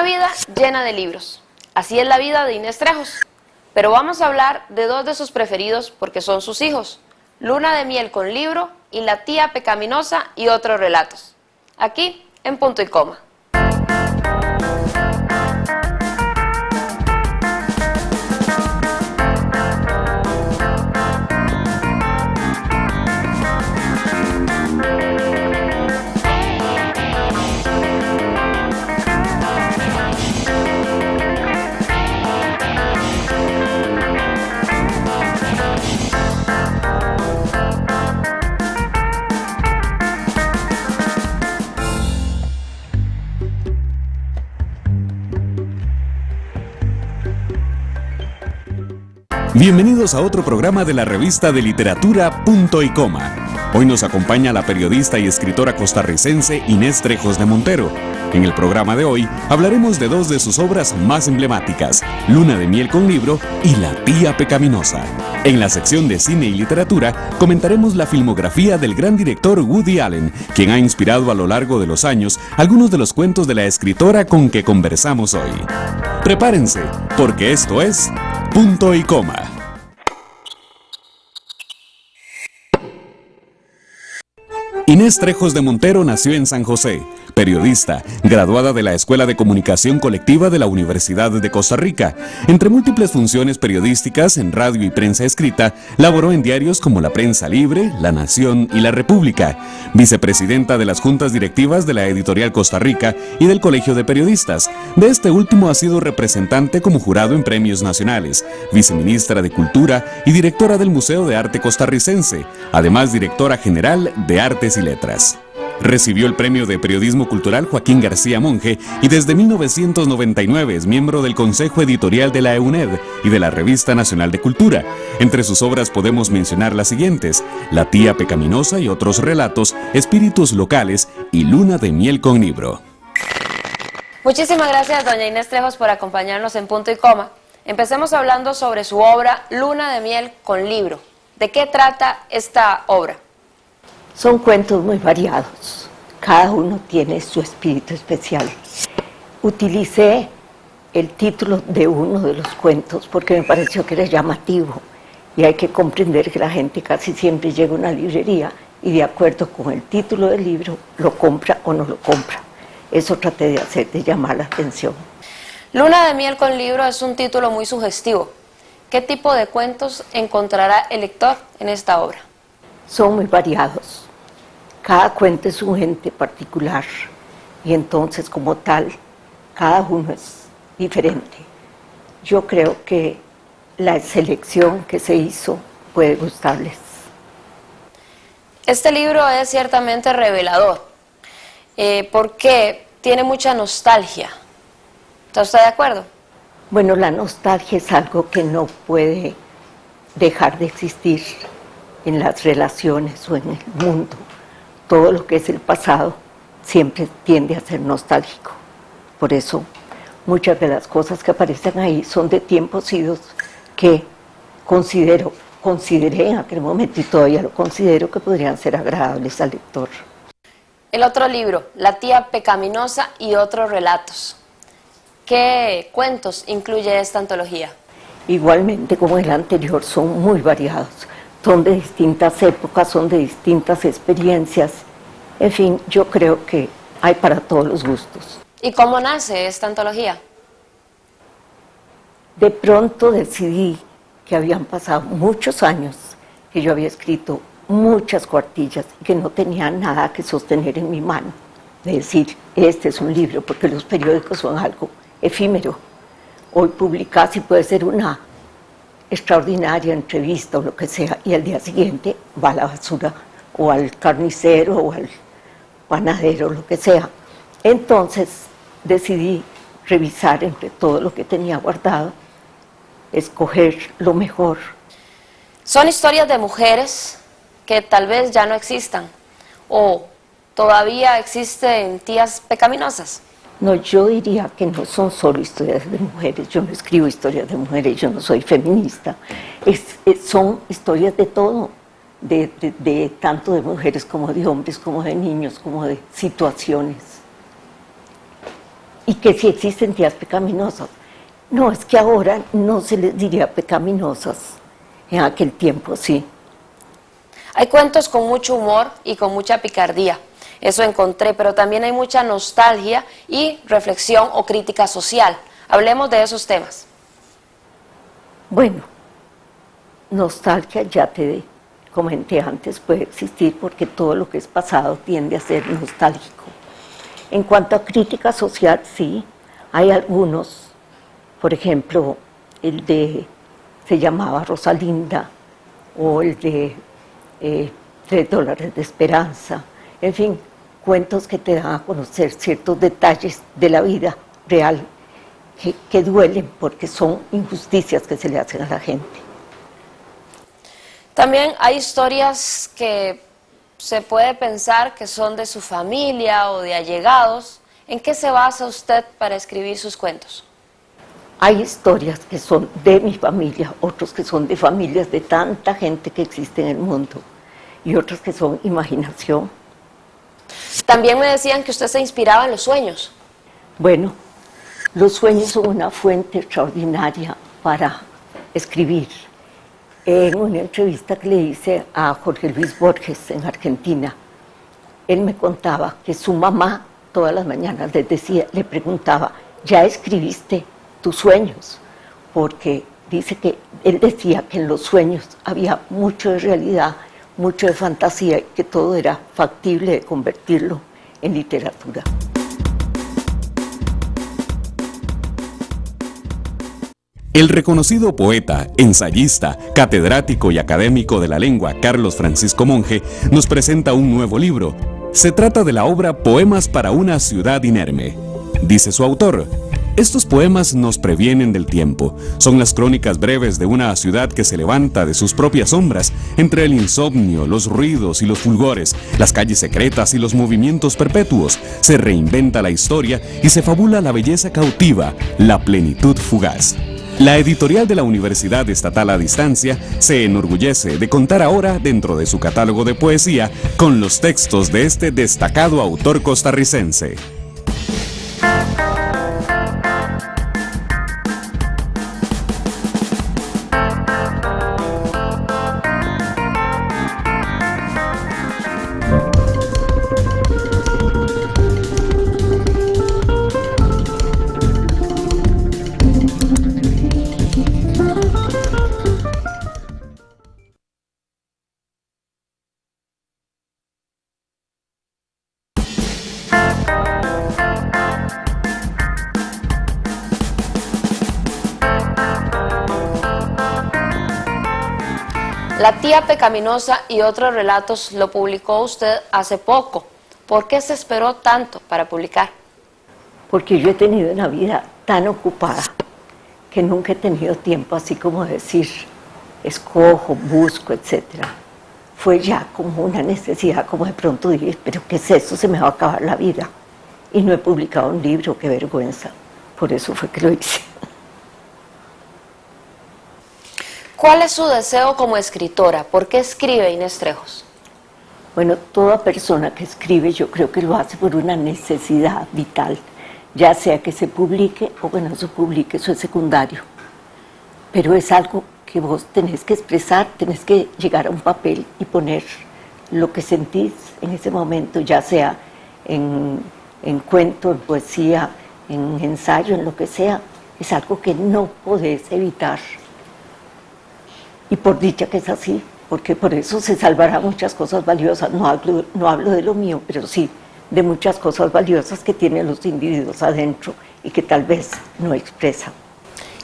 Una vida llena de libros. Así es la vida de Inés Trejos. Pero vamos a hablar de dos de sus preferidos porque son sus hijos. Luna de miel con libro y La tía pecaminosa y otros relatos. Aquí en Punto y Coma. Bienvenidos a otro programa de la revista de literatura Punto y Coma. Hoy nos acompaña la periodista y escritora costarricense Inés Trejos de Montero. En el programa de hoy hablaremos de dos de sus obras más emblemáticas, Luna de miel con libro y La tía pecaminosa. En la sección de cine y literatura comentaremos la filmografía del gran director Woody Allen, quien ha inspirado a lo largo de los años algunos de los cuentos de la escritora con que conversamos hoy. Prepárense, porque esto es Punto y Coma. Inés Trejos de Montero nació en San José, periodista, graduada de la Escuela de Comunicación Colectiva de la Universidad de Costa Rica. Entre múltiples funciones periodísticas en radio y prensa escrita, laboró en diarios como La Prensa Libre, La Nación y La República. Vicepresidenta de las juntas directivas de la Editorial Costa Rica y del Colegio de Periodistas. De este último ha sido representante como jurado en premios nacionales, viceministra de Cultura y directora del Museo de Arte Costarricense, además directora general de Artes y Letras. Recibió el Premio de Periodismo Cultural Joaquín García Monge y desde 1999 es miembro del Consejo Editorial de la EUNED y de la Revista Nacional de Cultura. Entre sus obras podemos mencionar las siguientes: La tía pecaminosa y otros relatos, Espíritus locales y Luna de miel con libro. Muchísimas gracias, doña Inés Trejos, por acompañarnos en Punto y Coma. Empecemos hablando sobre su obra Luna de miel con libro. ¿De qué trata esta obra? Son cuentos muy variados, cada uno tiene su espíritu especial. Utilicé el título de uno de los cuentos porque me pareció que era llamativo y hay que comprender que la gente casi siempre llega a una librería y de acuerdo con el título del libro lo compra o no lo compra. Eso traté de hacer, de llamar la atención. Luna de miel con libro es un título muy sugestivo. ¿Qué tipo de cuentos encontrará el lector en esta obra? Son muy variados. Cada cuento es un ente particular y entonces como tal, cada uno es diferente. Yo creo que la selección que se hizo puede gustarles. Este libro es ciertamente revelador porque tiene mucha nostalgia. ¿Está usted de acuerdo? Bueno, la nostalgia es algo que no puede dejar de existir en las relaciones o en el mundo. Todo lo que es el pasado siempre tiende a ser nostálgico. Por eso, muchas de las cosas que aparecen ahí son de tiempos idos que consideré en aquel momento y todavía lo considero que podrían ser agradables al lector. El otro libro, La tía pecaminosa y otros relatos. ¿Qué cuentos incluye esta antología? Igualmente como el anterior, son muy variados. Son de distintas épocas, son de distintas experiencias. En fin, yo creo que hay para todos los gustos. ¿Y cómo nace esta antología? De pronto decidí que habían pasado muchos años que yo había escrito muchas cuartillas y que no tenía nada que sostener en mi mano. De decir, este es un libro, porque los periódicos son algo efímero. Hoy publicás y puede ser una extraordinaria entrevista o lo que sea, y al día siguiente va a la basura, o al carnicero, o al panadero, lo que sea. Entonces decidí revisar entre todo lo que tenía guardado, escoger lo mejor. ¿Son historias de mujeres que tal vez ya no existan, o todavía existen tías pecaminosas? No, yo diría que no son solo historias de mujeres, yo no escribo historias de mujeres, yo no soy feminista, son historias de todo, de tanto de mujeres como de hombres, como de niños, como de situaciones. y que si existen tías pecaminosas. No, es que ahora no se les diría pecaminosas, en aquel tiempo sí. Hay cuentos con mucho humor y con mucha picardía, eso encontré, pero también hay mucha nostalgia y reflexión o crítica social. Hablemos de esos temas. Bueno, nostalgia, ya te comenté antes, puede existir porque todo lo que es pasado tiende a ser nostálgico. En cuanto a crítica social, sí, hay algunos, por ejemplo, se llamaba Rosalinda, o el de $3 de esperanza, en fin, cuentos que te dan a conocer ciertos detalles de la vida real que duelen porque son injusticias que se le hacen a la gente. También hay historias que se puede pensar que son de su familia o de allegados. ¿En qué se basa usted para escribir sus cuentos? Hay historias que son de mi familia, otros que son de familias de tanta gente que existe en el mundo y otros que son imaginación. También me decían que usted se inspiraba en los sueños. Bueno, los sueños son una fuente extraordinaria para escribir. En una entrevista que le hice a Jorge Luis Borges en Argentina, él me contaba que su mamá todas las mañanas le preguntaba, ¿ya escribiste tus sueños? Porque dice que él decía que en los sueños había mucho de realidad, mucho de fantasía, y que todo era factible de convertirlo en literatura. El reconocido poeta, ensayista, catedrático y académico de la lengua Carlos Francisco Monge nos presenta un nuevo libro. Se trata de la obra Poemas para una ciudad inerme. Dice su autor: estos poemas nos previenen del tiempo. Son las crónicas breves de una ciudad que se levanta de sus propias sombras, entre el insomnio, los ruidos y los fulgores, las calles secretas y los movimientos perpetuos. Se reinventa la historia y se fabula la belleza cautiva, la plenitud fugaz. La editorial de la Universidad Estatal a Distancia se enorgullece de contar ahora, dentro de su catálogo de poesía, con los textos de este destacado autor costarricense. La tía pecaminosa y otros relatos lo publicó usted hace poco. ¿Por qué se esperó tanto para publicar? Porque yo he tenido una vida tan ocupada que nunca he tenido tiempo así como decir, escojo, busco, etc. Fue ya como una necesidad, como de pronto dije, pero ¿qué es eso? Se me va a acabar la vida. Y no he publicado un libro, qué vergüenza. Por eso fue que lo hice. ¿Cuál es su deseo como escritora? ¿Por qué escribe Inés Trejos? Bueno, toda persona que escribe yo creo que lo hace por una necesidad vital, ya sea que se publique o que no se publique, eso es secundario. Pero es algo que vos tenés que expresar, tenés que llegar a un papel y poner lo que sentís en ese momento, ya sea en cuento, en poesía, en ensayo, en lo que sea. Es algo que no podés evitar. Y por dicha que es así, porque por eso se salvarán muchas cosas valiosas. No hablo de lo mío, pero sí de muchas cosas valiosas que tienen los individuos adentro y que tal vez no expresan.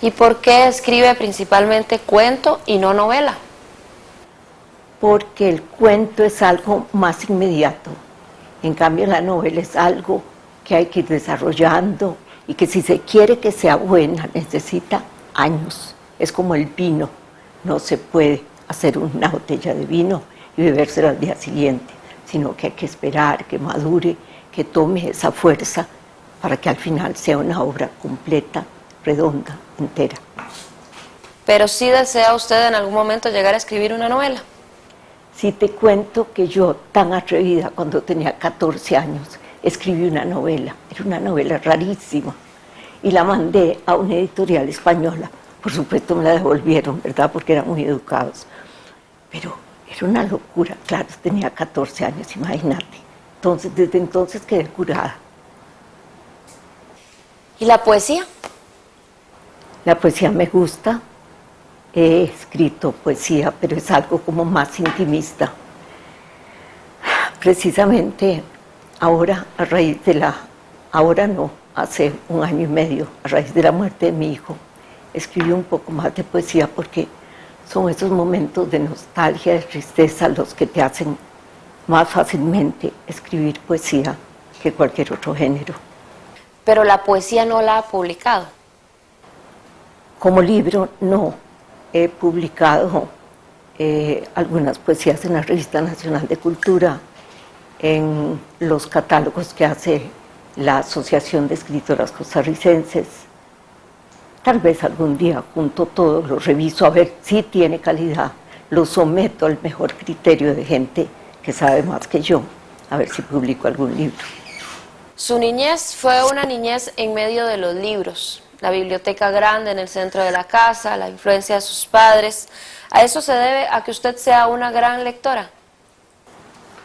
¿Y por qué escribe principalmente cuento y no novela? Porque el cuento es algo más inmediato. En cambio, la novela es algo que hay que ir desarrollando y que si se quiere que sea buena necesita años. Es como el vino. No se puede hacer una botella de vino y bebérsela al día siguiente, sino que hay que esperar que madure, que tome esa fuerza para que al final sea una obra completa, redonda, entera. Pero sí desea usted en algún momento llegar a escribir una novela. Si te cuento que yo, tan atrevida cuando tenía 14 años, escribí una novela, era una novela rarísima, y la mandé a una editorial española. Por supuesto me la devolvieron, ¿verdad?, porque eran muy educados. Pero era una locura, claro, tenía 14 años, imagínate. Entonces, desde entonces quedé curada. ¿Y la poesía? La poesía me gusta, he escrito poesía, pero es algo como más intimista. Precisamente ahora, hace 1 año y medio, a raíz de la muerte de mi hijo, escribí un poco más de poesía porque son esos momentos de nostalgia, de tristeza, los que te hacen más fácilmente escribir poesía que cualquier otro género. Pero la poesía no la ha publicado. Como libro no, he publicado algunas poesías en la Revista Nacional de Cultura, en los catálogos que hace la Asociación de Escritoras Costarricenses. Tal vez algún día junto todo, lo reviso a ver si tiene calidad, lo someto al mejor criterio de gente que sabe más que yo, a ver si publico algún libro. Su niñez fue una niñez en medio de los libros, la biblioteca grande en el centro de la casa, la influencia de sus padres. ¿A eso se debe a que usted sea una gran lectora?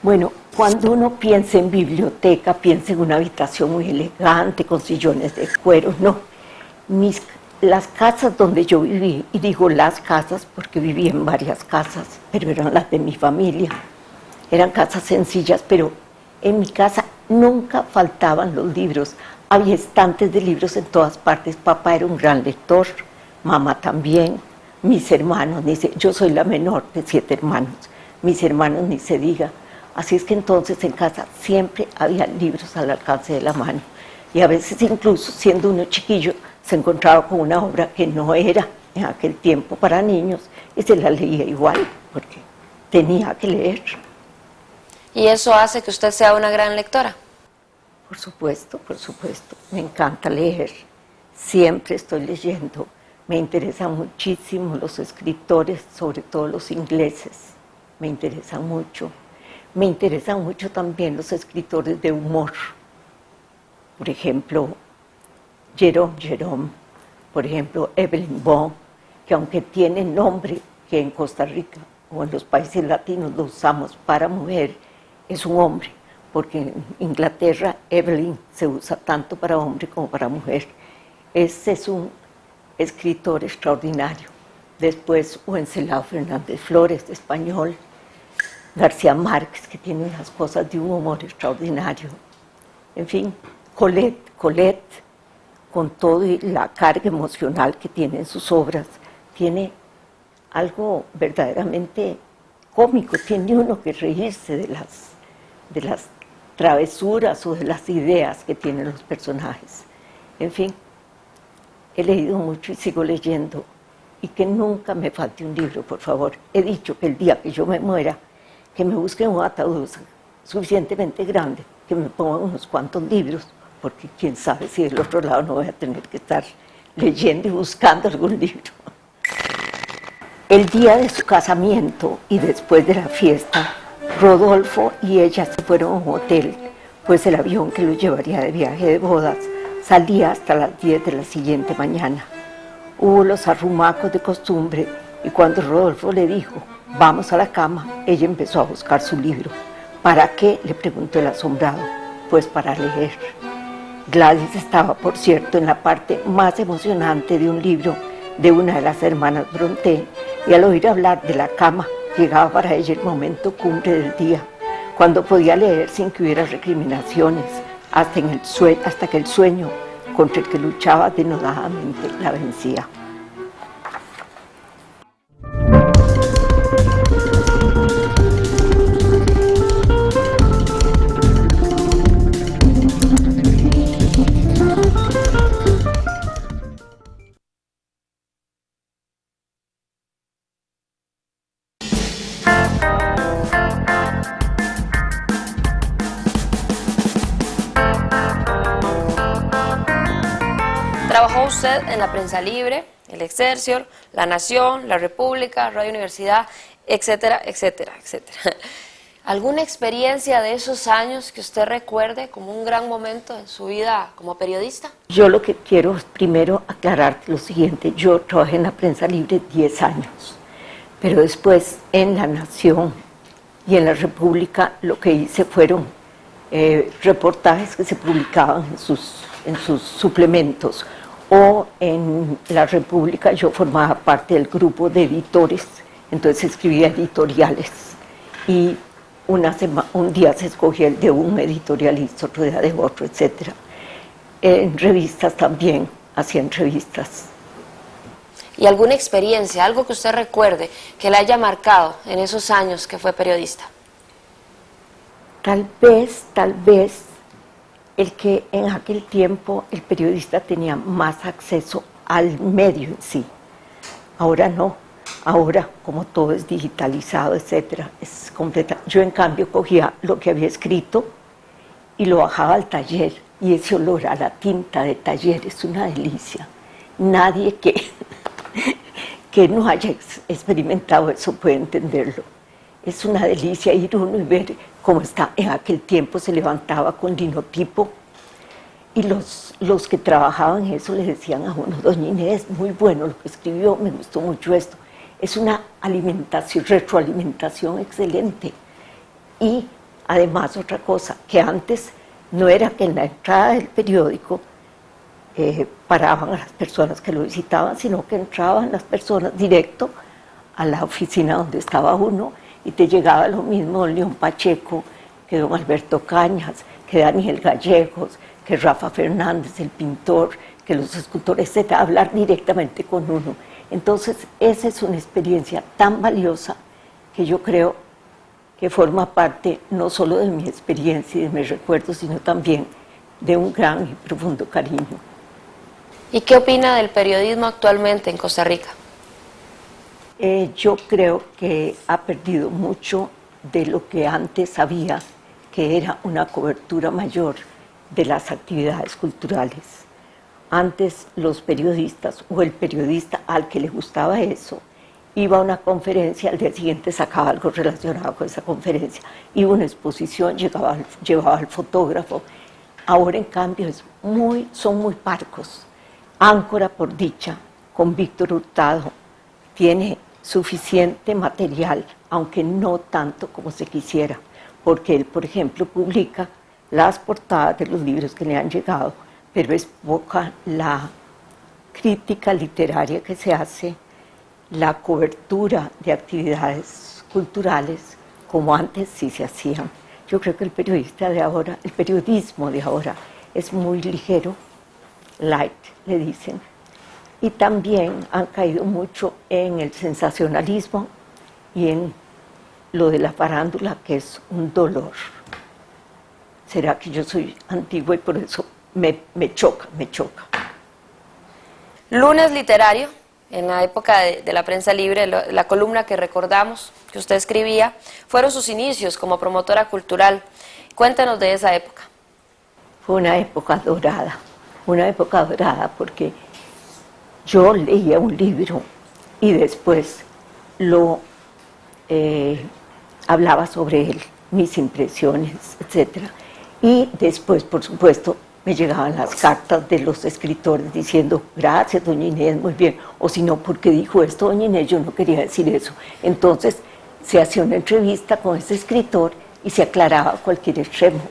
Bueno, cuando uno piensa en biblioteca, piensa en una habitación muy elegante, con sillones de cuero. No, las casas donde yo viví, y digo las casas porque viví en varias casas, pero eran las de mi familia, eran casas sencillas, pero en mi casa nunca faltaban los libros. Había estantes de libros en todas partes. Papá era un gran lector, mamá también, mis hermanos, yo soy la menor de 7 hermanos, mis hermanos ni se diga. Así es que entonces en casa siempre había libros al alcance de la mano. Y a veces incluso siendo uno chiquillo se encontraba con una obra que no era en aquel tiempo para niños y se la leía igual porque tenía que leer. ¿Y eso hace que usted sea una gran lectora? Por supuesto, me encanta leer, siempre estoy leyendo, me interesan muchísimo los escritores, sobre todo los ingleses, me interesan mucho también los escritores de humor, por ejemplo, Jerome, por ejemplo, Evelyn Waugh, que aunque tiene nombre que en Costa Rica o en los países latinos lo usamos para mujer, es un hombre, porque en Inglaterra Evelyn se usa tanto para hombre como para mujer. Ese es un escritor extraordinario. Después Wenceslao Fernández Flores, español, García Márquez, que tiene unas cosas de un humor extraordinario. En fin, Colette, con toda la carga emocional que tiene en sus obras, tiene algo verdaderamente cómico, tiene uno que reírse de las travesuras o de las ideas que tienen los personajes. En fin, he leído mucho y sigo leyendo, y que nunca me falte un libro, por favor. He dicho que el día que yo me muera, que me busquen un ataúd suficientemente grande, que me pongan unos cuantos libros, porque quién sabe si del otro lado no voy a tener que estar leyendo y buscando algún libro. El día de su casamiento y después de la fiesta, Rodolfo y ella se fueron a un hotel, pues el avión que los llevaría de viaje de bodas salía hasta las 10 de la siguiente mañana. Hubo los arrumacos de costumbre y cuando Rodolfo le dijo, vamos a la cama, ella empezó a buscar su libro. ¿Para qué?, le preguntó el asombrado. Pues para leer. Gladys estaba, por cierto, en la parte más emocionante de un libro de una de las hermanas Brontë, y al oír hablar de la cama, llegaba para ella el momento cumbre del día, cuando podía leer sin que hubiera recriminaciones, hasta que el sueño contra el que luchaba denodadamente la vencía. Trabajó usted en la Prensa Libre, El Excelsior, La Nación, La República, Radio Universidad, etcétera, etcétera, etcétera. ¿Alguna experiencia de esos años que usted recuerde como un gran momento en su vida como periodista? Yo lo que quiero es primero aclararte lo siguiente. Yo trabajé en la prensa libre 10 años, pero después en La Nación y en La República lo que hice fueron reportajes que se publicaban en sus suplementos, o en La República yo formaba parte del grupo de editores, entonces escribía editoriales y un día se escogía el de un editorialista, otro día de otro, etc. En revistas también, hacían revistas. ¿Y alguna experiencia, algo que usted recuerde que le haya marcado en esos años que fue periodista? Tal vez, el que en aquel tiempo el periodista tenía más acceso al medio en sí. Ahora no, ahora como todo es digitalizado, etcétera, es completa. Yo en cambio cogía lo que había escrito y lo bajaba al taller, y ese olor a la tinta de taller es una delicia. Nadie que no haya experimentado eso puede entenderlo. Es una delicia ir uno y ver cómo está. En aquel tiempo se levantaba con linotipo y los que trabajaban eso le decían a uno: doña Inés, muy bueno lo que escribió, me gustó mucho esto. Es una alimentación, retroalimentación excelente. Y además otra cosa, que antes no era que en la entrada del periódico paraban a las personas que lo visitaban, sino que entraban las personas directo a la oficina donde estaba uno, y te llegaba lo mismo don León Pacheco, que don Alberto Cañas, que Daniel Gallegos, que Rafa Fernández, el pintor, que los escultores, etc., hablar directamente con uno. Entonces, esa es una experiencia tan valiosa que yo creo que forma parte no solo de mi experiencia y de mis recuerdos, sino también de un gran y profundo cariño. ¿Y qué opina del periodismo actualmente en Costa Rica? Yo creo que ha perdido mucho de lo que antes había, que era una cobertura mayor de las actividades culturales. Antes los periodistas, o el periodista al que le gustaba eso, iba a una conferencia, al día siguiente sacaba algo relacionado con esa conferencia, iba a una exposición, llevaba al fotógrafo. Ahora en cambio son muy parcos. Áncora, por dicha, con Víctor Hurtado, tiene suficiente material, aunque no tanto como se quisiera, porque él, por ejemplo, publica las portadas de los libros que le han llegado, pero es poca la crítica literaria que se hace, la cobertura de actividades culturales, como antes sí se hacían. Yo creo que el periodismo de ahora es muy ligero, light, le dicen, y también han caído mucho en el sensacionalismo y en lo de la farándula, que es un dolor. ¿Será que yo soy antigua y por eso me choca? Lunes literario, en la época de la prensa libre, la columna que recordamos, que usted escribía, fueron sus inicios como promotora cultural. Cuéntenos de esa época. Fue una época dorada porque yo leía un libro y después hablaba sobre él, mis impresiones, etc. Y después, por supuesto, me llegaban las cartas de los escritores diciendo: gracias, doña Inés, muy bien, o si no, ¿por qué dijo esto, doña Inés? Yo no quería decir eso. Entonces se hacía una entrevista con ese escritor y se aclaraba cualquier extremo.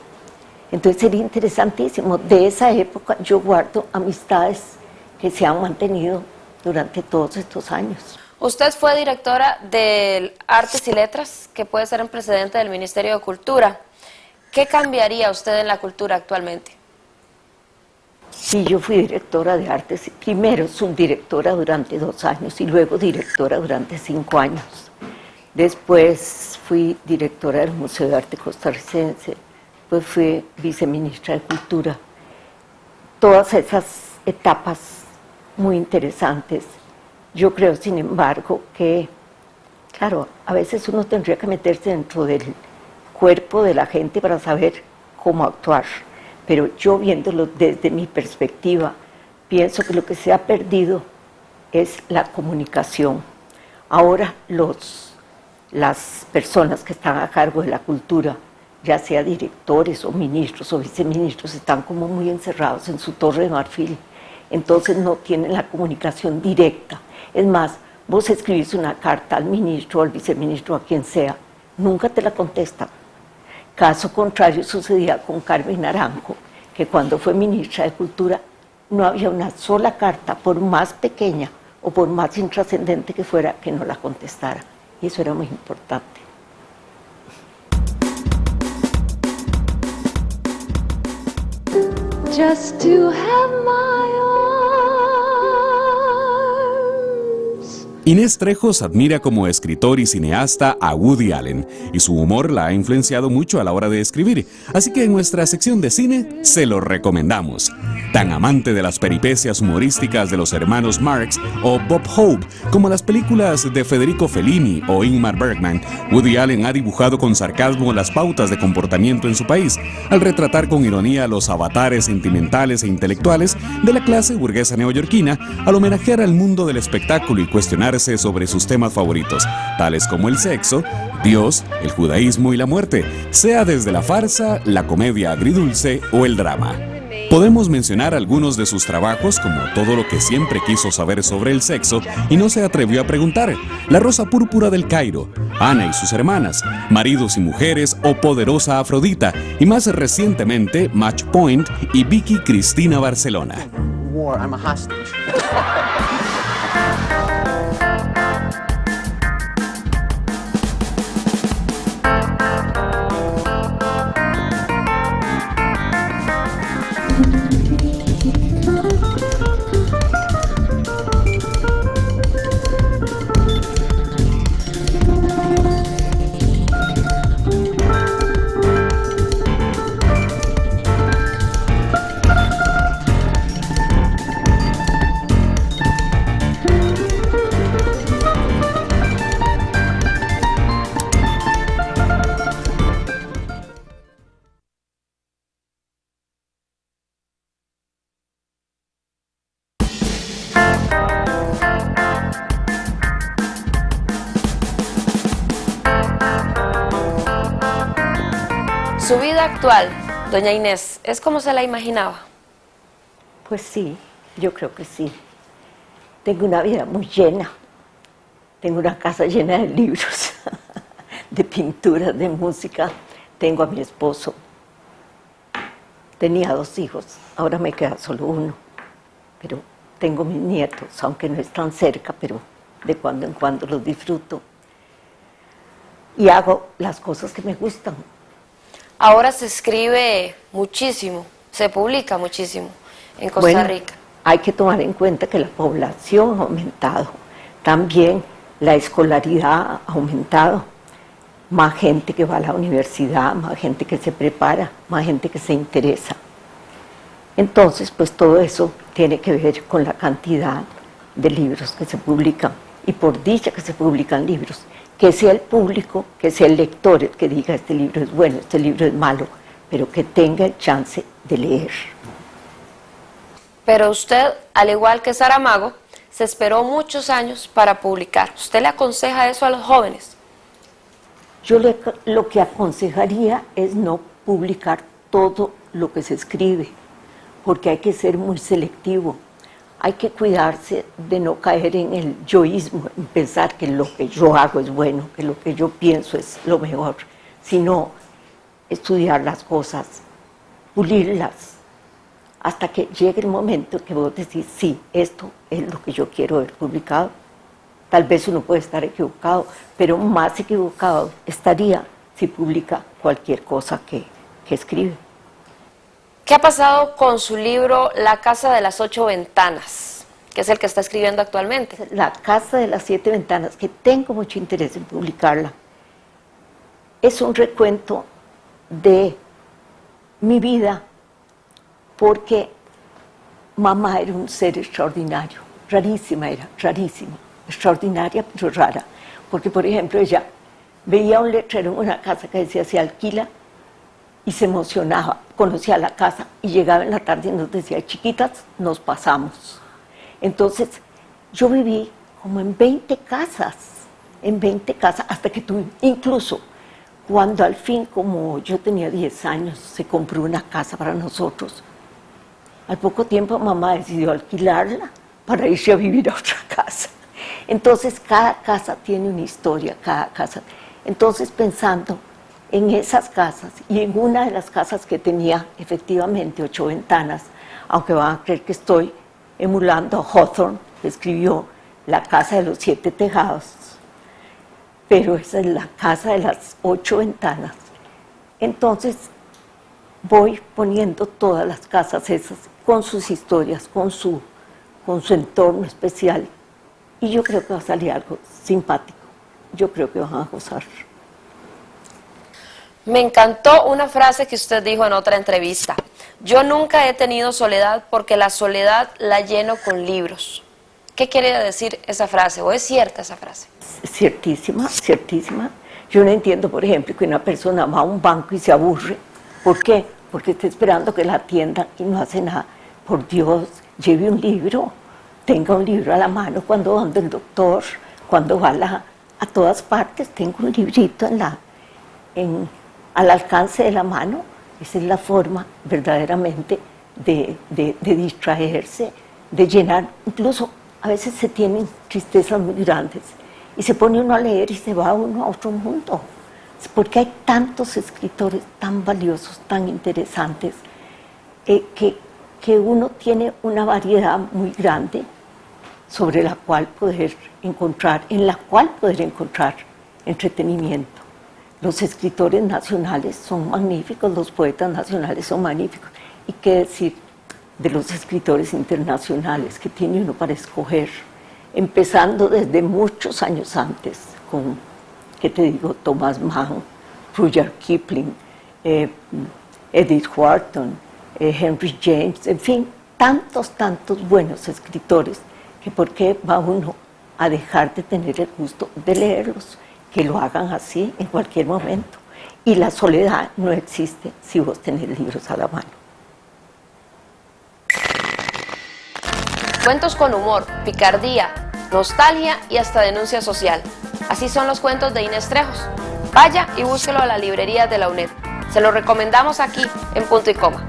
Entonces sería interesantísimo. De esa época yo guardo amistades que se han mantenido durante todos estos años. Usted fue directora de Artes y Letras, que puede ser un precedente del Ministerio de Cultura. ¿Qué cambiaría usted en la cultura actualmente? Sí, yo fui directora de Artes, primero subdirectora durante 2 años y luego directora durante 5 años. Después fui directora del Museo de Arte Costarricense, pues fui viceministra de Cultura. Todas esas etapas muy interesantes. Yo creo, sin embargo, que, claro, a veces uno tendría que meterse dentro del cuerpo de la gente para saber cómo actuar. Pero yo, viéndolo desde mi perspectiva, pienso que lo que se ha perdido es la comunicación. Ahora los las personas que están a cargo de la cultura, ya sea directores o ministros o viceministros, están como muy encerrados en su torre de marfil. Entonces no tienen la comunicación directa. Es más, vos escribís una carta al ministro, al viceministro, a quien sea, nunca te la contestan. Caso contrario sucedía con Carmen Naranjo, que cuando fue ministra de Cultura no había una sola carta, por más pequeña o por más intrascendente que fuera, que no la contestara. Y eso era muy importante. Just to have my arms. Inés Trejos admira como escritor y cineasta a Woody Allen, y su humor la ha influenciado mucho a la hora de escribir, así que en nuestra sección de cine se lo recomendamos. Tan amante de las peripecias humorísticas de los hermanos Marx o Bob Hope, como las películas de Federico Fellini o Ingmar Bergman, Woody Allen ha dibujado con sarcasmo las pautas de comportamiento en su país, al retratar con ironía los avatares sentimentales e intelectuales de la clase burguesa neoyorquina, al homenajear al mundo del espectáculo y cuestionarse sobre sus temas favoritos, tales como el sexo, Dios, el judaísmo y la muerte, sea desde la farsa, la comedia agridulce o el drama. Podemos mencionar algunos de sus trabajos como Todo lo que siempre quiso saber sobre el sexo y no se atrevió a preguntar, La rosa púrpura del Cairo, Ana y sus hermanas, Maridos y mujeres o Poderosa Afrodita, y más recientemente Match Point y Vicky Cristina Barcelona. War, I'm a hostage. Su vida actual, doña Inés, ¿es como se la imaginaba? Pues sí, yo creo que sí. Tengo una vida muy llena. Tengo una casa llena de libros, de pinturas, de música. Tengo a mi esposo. Tenía 2 hijos, ahora me queda solo uno. Pero tengo mis nietos, aunque no están cerca, pero de cuando en cuando los disfruto. Y hago las cosas que me gustan. Ahora se escribe muchísimo, se publica muchísimo en Costa Rica. Hay que tomar en cuenta que la población ha aumentado, también la escolaridad ha aumentado, más gente que va a la universidad, más gente que se prepara, más gente que se interesa. Entonces, pues todo eso tiene que ver con la cantidad de libros que se publican, y por dicha que se publican libros, que sea el público, que sea el lector el que diga este libro es bueno, este libro es malo, pero que tenga el chance de leer. Pero usted, al igual que Saramago, se esperó muchos años para publicar. ¿Usted le aconseja eso a los jóvenes? Yo lo que aconsejaría es no publicar todo lo que se escribe, porque hay que ser muy selectivo. Hay que cuidarse de no caer en el yoísmo, en pensar que lo que yo hago es bueno, que lo que yo pienso es lo mejor, sino estudiar las cosas, pulirlas, hasta que llegue el momento que vos decís, sí, esto es lo que yo quiero ver publicado. Tal vez uno puede estar equivocado, pero más equivocado estaría si publica cualquier cosa que escribe. ¿Qué ha pasado con su libro La casa de las 8 ventanas, que es el que está escribiendo actualmente? La casa de las 7 ventanas, que tengo mucho interés en publicarla, es un recuento de mi vida, porque mamá era un ser extraordinario, rarísima era, rarísima, extraordinaria pero rara, porque por ejemplo ella veía un letrero en una casa que decía se alquila, y se emocionaba, conocía la casa y llegaba en la tarde y nos decía, chiquitas, nos pasamos. Entonces, yo viví como en 20 casas en 20 casas, hasta que tuve, incluso cuando al fin, como yo tenía 10 años, se compró una casa para nosotros. Al poco tiempo mamá decidió alquilarla para irse a vivir a otra casa. Entonces cada casa tiene una historia, cada casa. Entonces pensando en esas casas y en una de las casas que tenía efectivamente 8 ventanas, aunque van a creer que estoy emulando a Hawthorne, que escribió La casa de los 7 tejados, pero esa es la casa de las 8 ventanas. Entonces voy poniendo todas las casas esas con sus historias, con su entorno especial, y yo creo que va a salir algo simpático. Yo creo que van a gozar. Me encantó una frase que usted dijo en otra entrevista. Yo nunca he tenido soledad porque la soledad la lleno con libros. ¿Qué quiere decir esa frase? ¿O es cierta esa frase? Ciertísima, ciertísima. Yo no entiendo, por ejemplo, que una persona va a un banco y se aburre. ¿Por qué? Porque está esperando que la atiendan y no hace nada. Por Dios, lleve un libro, tenga un libro a la mano cuando va donde el doctor, cuando va a todas partes, tenga un librito al alcance de la mano. Esa es la forma verdaderamente de distraerse, de llenar. Incluso a veces se tienen tristezas muy grandes y se pone uno a leer y se va uno a otro mundo. Porque hay tantos escritores tan valiosos, tan interesantes, que uno tiene una variedad muy grande en la cual poder encontrar entretenimiento. Los escritores nacionales son magníficos, los poetas nacionales son magníficos. ¿Y qué decir de los escritores internacionales que tiene uno para escoger? Empezando desde muchos años antes, con, ¿qué te digo?, Thomas Mann, Rudyard Kipling, Edith Wharton, Henry James, en fin, tantos buenos escritores, que por qué va uno a dejar de tener el gusto de leerlos, que lo hagan así en cualquier momento. Y la soledad no existe si vos tenés libros a la mano. Cuentos con humor, picardía, nostalgia y hasta denuncia social. Así son los cuentos de Inés Trejos. Vaya y búsquelo a las librerías de la UNED. Se lo recomendamos aquí en Punto y Coma.